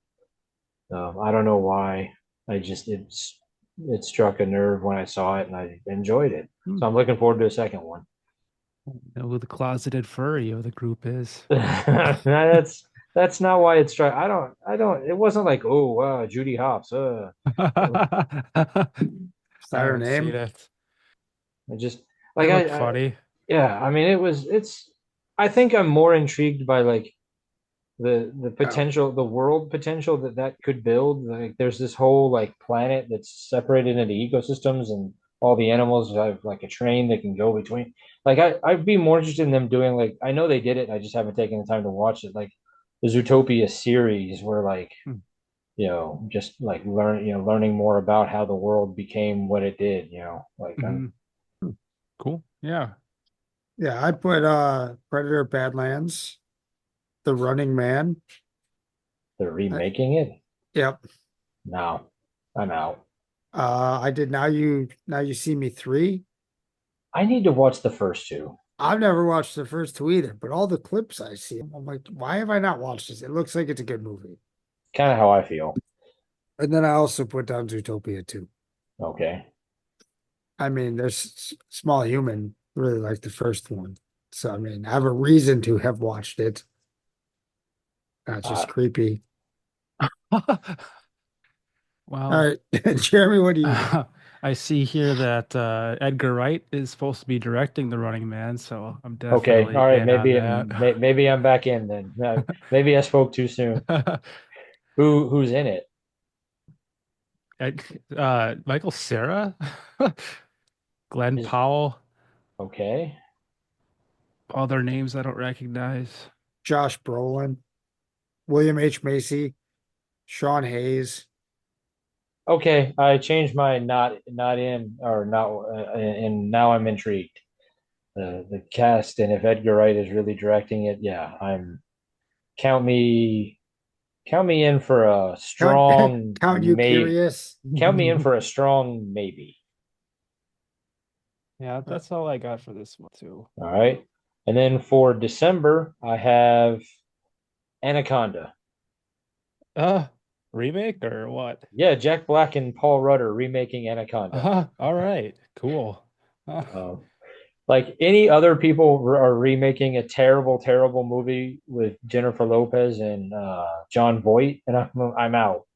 I don't know why. I just it struck a nerve when I saw it, and I enjoyed it. Hmm. So I'm looking forward to a second one. Know who the closeted furry of the group is. That's not why it struck. I don't. It wasn't like oh wow Judy Hopps. Is I that her haven't seen name? it. I just It like looked I funny. yeah. I mean it's. I think I'm more intrigued by like the Oh, potential, the world potential that that could build. Like there's this whole like planet that's separated into ecosystems, and all the animals have like a train that can go between. Like I'd be more interested in them doing like I know they did it. I just haven't taken the time to watch it. Like the Zootopia series, where like Hmm. just like learning more about how the world became what it did. Like Mhm. Hmm. Cool. Yeah. yeah, I put Predator Badlands, The Running Man. they're I, remaking it. yep. No, I'm out. I did Now You See Me 3. I need to watch the first two. I've never watched the first two either, but all the clips I see, I'm like, why have I not watched this? It looks like it's a good movie. Kind of how I feel. And then I also put down Zootopia 2. Okay. I mean, there's Small Human really like the first one. So I mean, I have a reason to have watched it. That's just Uh, creepy. All Well, right, Jeremy, what do you got? I see here that Edgar Wright is supposed to be directing The Running Man, so I'm okay. definitely All right. in on that. Maybe I'm back in then. Maybe I spoke too soon. Who's in it? Ed, Michael Cera, Glenn Is Powell, okay. all their names I don't recognize. Josh Brolin, William H. Macy, Sean Hayes. Okay. I changed my not in or not, and now I'm intrigued. The cast, and if Edgar Wright is really directing it, yeah, I'm count me count me in for a Count, strong count you may. curious? Count me in for a strong maybe. Yeah, that's all I got for this one too. All right. And then for December, I have Anaconda. Uh, Remake or what? Yeah, Jack Black and Paul Rutter remaking Anaconda. All right, cool. Um, like any other people are remaking a terrible, terrible movie with Jennifer Lopez and John Voight, and I'm out.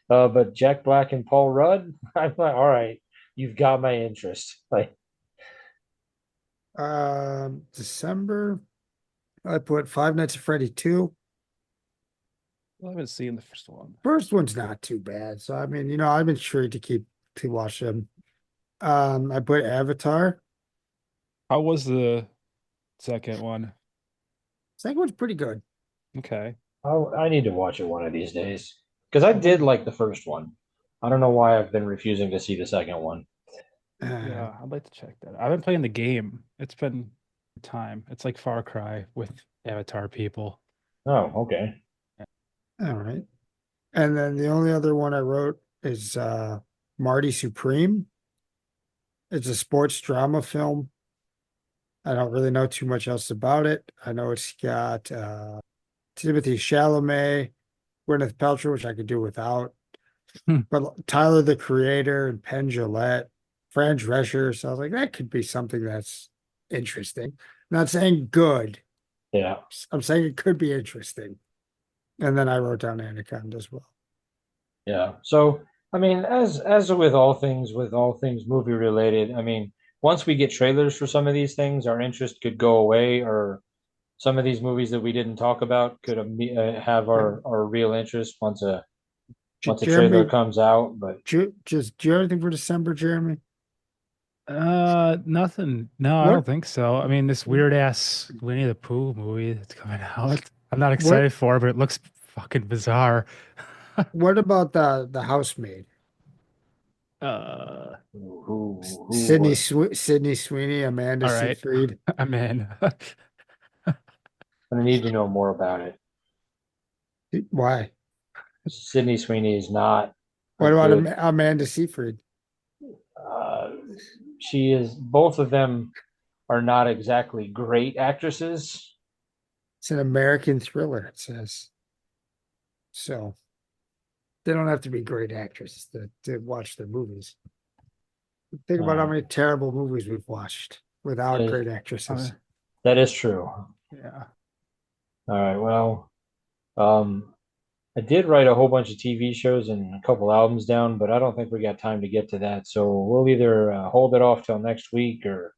But Jack Black and Paul Rudd, I'm like, all right, you've got my interest. Like, December, I put Five Nights at Freddy 2. I haven't seen the first one. First one's not too bad. So I mean, I've been sure to watch them. I put Avatar. How was the second one? Second one's pretty good. Okay. I need to watch it one of these days because I I'd like, did like the first one. I don't know why I've been refusing to see the second one. Uh, yeah, I'd like to check that. I've been playing the game. It's been time. It's like Far Cry with Avatar people. Oh, okay. all right. And then the only other one I wrote is Marty Supreme. It's a sports drama film. I don't really know too much else about it. I know it's got Timothy Chalamet, Gwyneth Paltrow, which I could do without, Hmm. but Tyler the Creator and Penn Jillette, Fran Drescher. So I was like, that could be something that's interesting. Not saying good. Yeah. I'm saying it could be interesting. And then I wrote down Anaconda as well. Yeah. So, I mean, as with all things movie related, I mean, once we get trailers for some of these things, our interest could go away, or some of these movies that we didn't talk about could have Yeah. our real interest once a trailer Jeremy, comes out. But just do you have anything for December, Jeremy? Nothing. No, I don't What think so. I mean, this weird ass Winnie the Pooh movie that's coming out. I'm not what excited for it, but it looks fucking bizarre. what about the housemaid? Uh, who was? Sydney Sweeney, Amanda all right. Seyfried. I'm in. I need to know more about it. Why? Sydney Sweeney is not a What about good. Amanda Seyfried? Uh, she is. Both of them are not exactly great actresses. It's an American thriller, it says. So they don't have to be great actresses to watch their movies. Think about how Uh, many terrible movies we've watched that without is great Uh, actresses. that is true. yeah. All right. Well, um, I did write a whole bunch of TV shows and a couple albums down, but I don't think we got time to get to that. So we'll either hold it off till next week or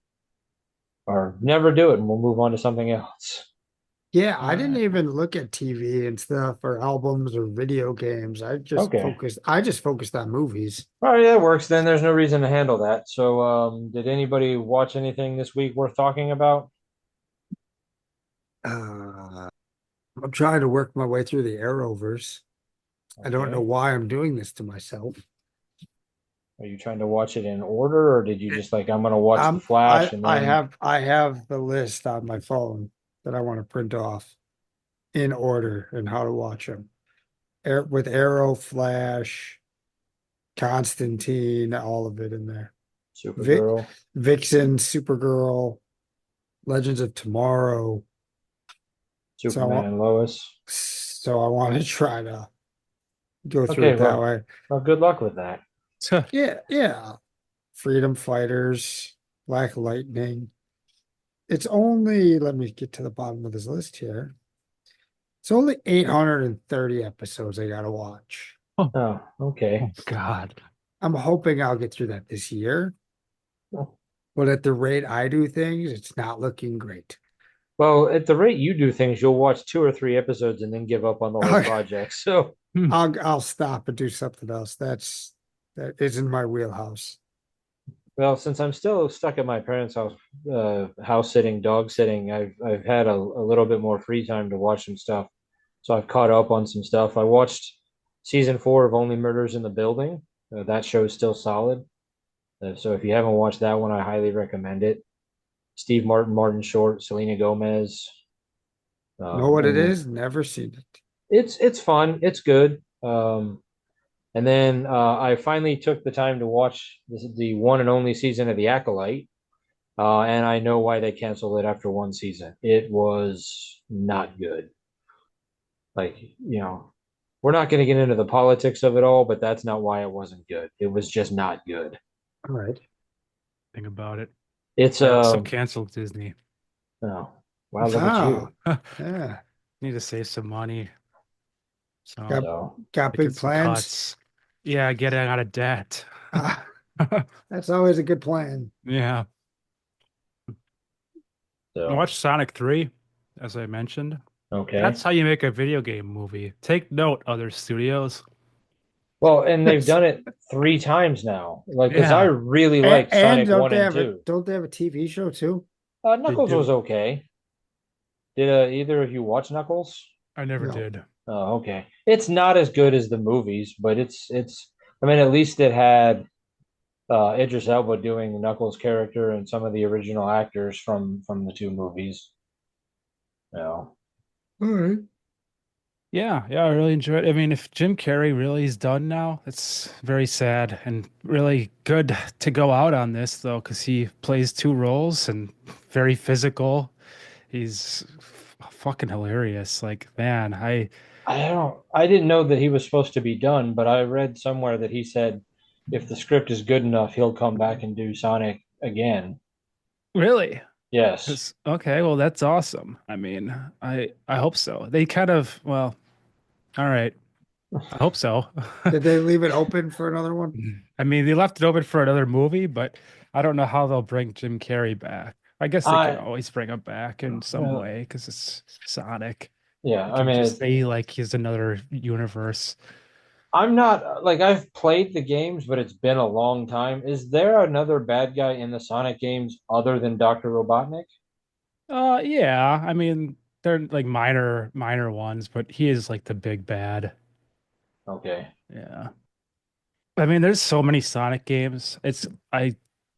never do it, and we'll move on to something else. Yeah, All I didn't right. even look at TV and stuff or albums or video games. Okay. I just focused on movies. All right, that works. Then there's no reason to handle that. So, did anybody watch anything this week worth talking about? Uh, I'm trying to work my way through the Arrowverse. I don't know Okay. why I'm doing this to myself. Are you trying to watch it in order, or did you just like, I'm going to watch The Flash and then, I have the list on my phone that I want to print off in order and how to watch them. With Arrow, Flash, Constantine, all of it in there. Vic, Supergirl, Vixen, Supergirl, Legends of Tomorrow. So I Superman want and Lois? so I want to try to go through Okay, it that well, way. well, good luck with that. Yeah, yeah. Freedom Fighters, Black Lightning. It's only, let me get to the bottom of this list here. It's only 830 episodes I gotta watch. Oh, Oh, okay. oh God. I'm hoping I'll get through that this year, but at the rate I do things, it's not looking great. Well, at the rate you do things, you'll watch two or three episodes and then give up on the whole project. So, Hmm. I'll stop and do something else. That isn't my wheelhouse. well, since I'm still stuck at my parents' house, house sitting, dog sitting, I've had a little bit more free time to watch some stuff. So I've caught up on some stuff. I watched season 4 of Only Murders in the Building. That show is still solid. So if you haven't watched that one, I highly recommend it. Steve Martin, Martin Short, Selena Gomez, Know what it and is? Never seen it. it's fun. It's good. And then I finally took the time to watch the one and only season of The Acolyte, and I know why they canceled it after one season. It was not good. Like, we're not going to get into the politics of it all, but that's not why it wasn't good. It was just not good. All right. Think about it. It's They also canceled Disney. oh, wow, look at Ah, you. yeah. Need to save some money. So Got So got making big some plans. cuts. Yeah, getting out of debt. Ah, that's always a good plan. Yeah. I so watched Sonic 3, as I mentioned. That's okay. how you make a video game movie. Take note, other studios. Well, and they've done it three times now. Like, because I Yeah, really liked And Sonic 1 and 2. don't they have a TV show too? they Knuckles was do. okay. Did either of you watch Knuckles? I never No. did. Oh, okay. It's not as good as the movies, but it's. I mean, at least it had Idris Elba doing Knuckles' character and some of the original actors from the two movies. You know. All right. Yeah, yeah, I really enjoyed it. I mean, if Jim Carrey really is done now, it's very sad and really good to go out on this though, because he plays two roles and very physical. He's fucking hilarious. Like, man, I didn't know that he was supposed to be done, but I read somewhere that he said if the script is good enough, he'll come back and do Sonic again. really. Yes. Okay, well, that's awesome. I mean, I hope so. They kind of, well, all right. I hope so. Did they leave it open for another one? I mean, they left it open for another movie, but I don't know how they'll bring Jim Carrey back. I guess they can I always bring him back in some way because it's Sonic. yeah, You I can mean, just say like he's another universe. I'm not like I've played the games, but it's been a long time. Is there another bad guy in the Sonic games other than Dr. Robotnik? Yeah. I mean, they're like minor ones, but he is like the big bad. Okay. Yeah. I mean, there's so many Sonic games. I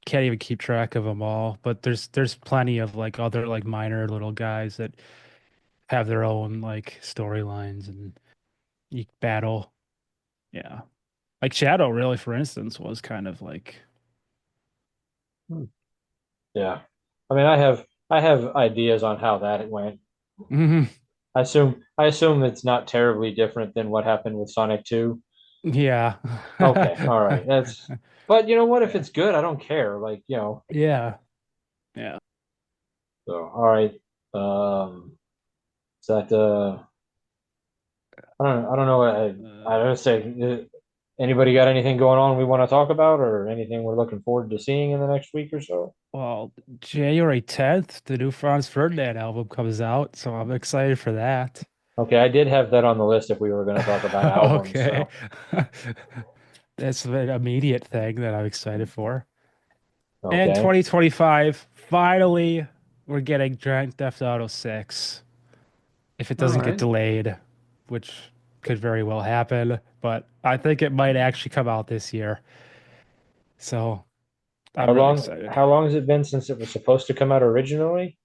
can't even keep track of them all, but there's plenty of like other like minor little guys that have their own like storylines and you battle. Yeah. Like Shadow, really, for instance, was kind of like, Yeah. I mean, I have ideas on how that went. Mhm. I assume it's not terribly different than what happened with Sonic 2. Yeah. Okay, all right. But you know what? If it's good, I don't care. Like, Yeah. Yeah. so all right. Is that I don't know what I Uh, don't say. Anybody got anything going on we want to talk about, or anything we're looking forward to seeing in the next week or so? well, January 10th, the new Franz Ferdinand album comes out, so I'm excited for that. Okay, I did have that on the list if we were going to talk about albums. Okay. So That's an immediate thing that I'm excited for. And okay, 2025, finally, we're getting Grand Theft Auto 6. If it All doesn't get right. delayed, which could very well happen, but I think it might actually come out this year. So how I'm really long excited. how long has it been since it was supposed to come out originally?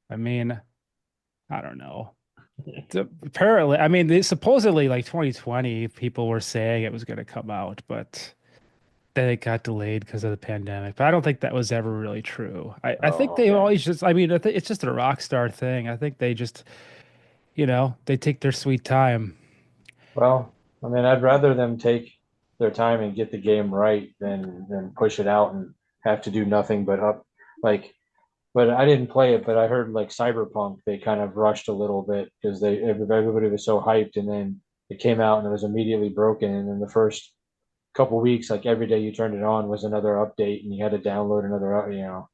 I mean, I don't know. Apparently, I mean, supposedly like 2020, people were saying it was going to come out, but then it got delayed because of the pandemic. But I don't think that was ever really true. I think Oh, they okay. always just, I mean, I think it's just a rock star thing. I think they just, they take their sweet time. Well, I mean, I'd rather them take their time and get the game right than push it out and have to do nothing but up like. But I didn't play it, but I heard like Cyberpunk, they kind of rushed a little bit because everybody was so hyped, and then it came out and it was immediately broken, and then the first couple weeks, like every day you turned it on was another update, and you had to download another.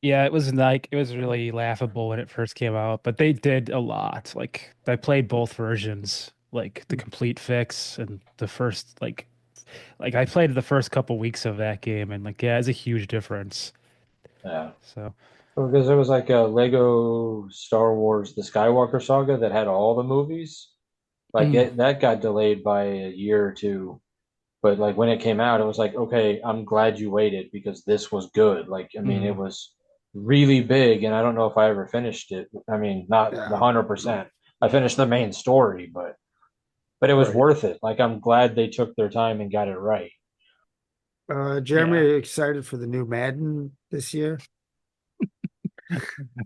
Yeah, it was really laughable when it first came out, but they did a lot. Like I played both versions, like the complete fix and the first like I played the first couple weeks of that game and like yeah, it's a huge difference. Yeah. So, Because there was like a Lego Star Wars The Skywalker Saga that had all the movies. Like mm, that got delayed by a year or two. But like when it came out, it was like, okay, I'm glad you waited because this was good. Like, I mean, it mm, was really big, and I don't know if I ever finished it. I mean, not the Yeah. 100%. I finished the main story, but it was Right. worth it. Like, I'm glad they took their time and got it right. Jeremy, yeah. are you excited for the new Madden this year?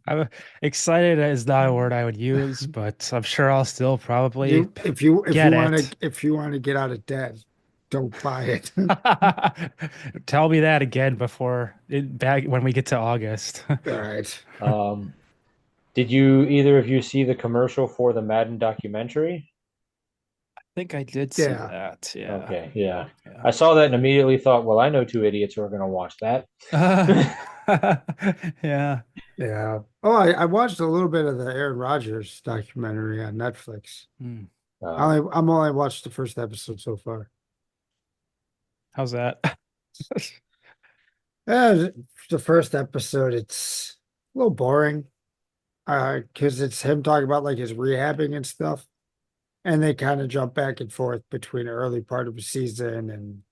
I'm excited is not a word I would use, but I'm sure I'll still probably You, if you if get you want it. to if you want to get out of debt, don't buy it. Tell me that again before back when we get to August. I All right. Um, did you either of you see the commercial for the Madden documentary? think I did see Yeah. that. Yeah. Okay, yeah. Yeah. I saw that and immediately thought, well, I know two idiots who are going to watch that. Yeah. Yeah. Oh, I watched a little bit of the Aaron Rodgers documentary on Netflix. Hmm. I'm only watched the first episode so far. How's that? Yeah, the first episode, it's a little boring. Because it's him talking about like his rehabbing and stuff. And they kind of jump back and forth between the early part of the season and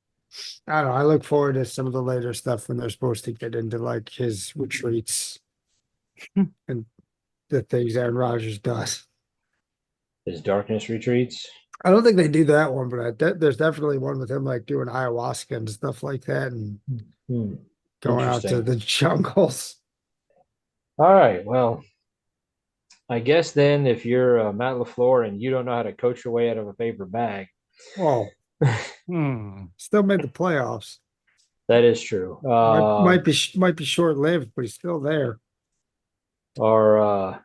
I don't know. I look forward to some of the later stuff when they're supposed to get into like his retreats and the things Aaron Rodgers does. His darkness retreats. I don't think they do that one, but there's definitely one with him like doing ayahuasca and stuff like that and Hmm. going out to Interesting. the jungles. All right. Well, I guess then if you're Matt LaFleur and you don't know how to coach your way out of a paper bag, Oh, Hmm. still made the playoffs. that is true. Might be short lived, but he's still there. Or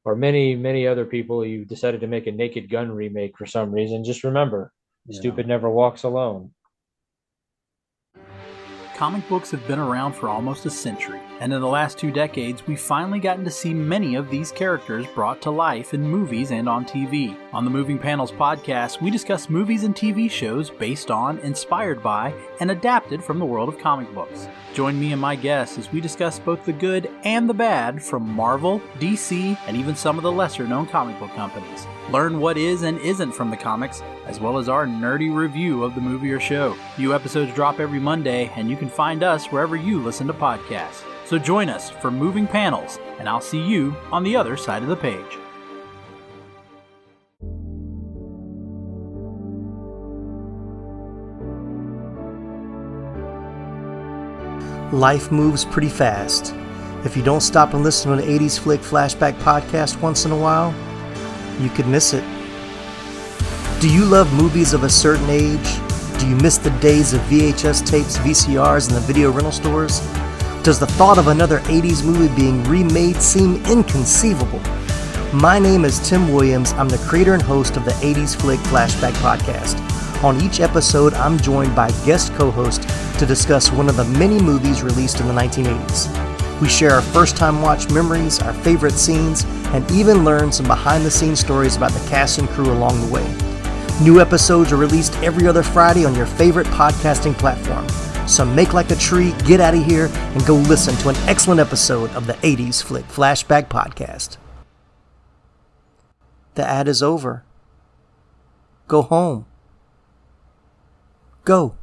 or many other people, you decided to make a Naked Gun remake for some reason. Just remember, Yeah. stupid never walks alone. Comic books have been around for almost a century, and in the last 2 decades, we've finally gotten to see many of these characters brought to life in movies and on TV. On the Moving Panels podcast, we discuss movies and TV shows based on, inspired by, and adapted from the world of comic books. Join me and my guests as we discuss both the good and the bad from Marvel, DC, and even some of the lesser-known comic book companies. Learn what is and isn't from the comics, as well as our nerdy review of the movie or show. New episodes drop every Monday, and you can find us wherever you listen to podcasts. So join us for Moving Panels, and I'll see you on the other side of the page. Life moves pretty fast. If you don't stop and listen to an 80s Flick Flashback podcast once in a while, you could miss it. Do you love movies of a certain age? Do you miss the days of VHS tapes, VCRs, and the video rental stores? Does the thought of another 80s movie being remade seem inconceivable? My name is Tim Williams. I'm the creator and host of the 80s Flick Flashback podcast. On each episode, I'm joined by guest co-hosts to discuss one of the many movies released in the 1980s. We share our first-time watch memories, our favorite scenes, and even learn some behind-the-scenes stories about the cast and crew along the way. New episodes are released every other Friday on your favorite podcasting platform. So make like a tree, get out of here, and go listen to an excellent episode of the 80s Flick Flashback podcast. The ad is over. Go home. Go.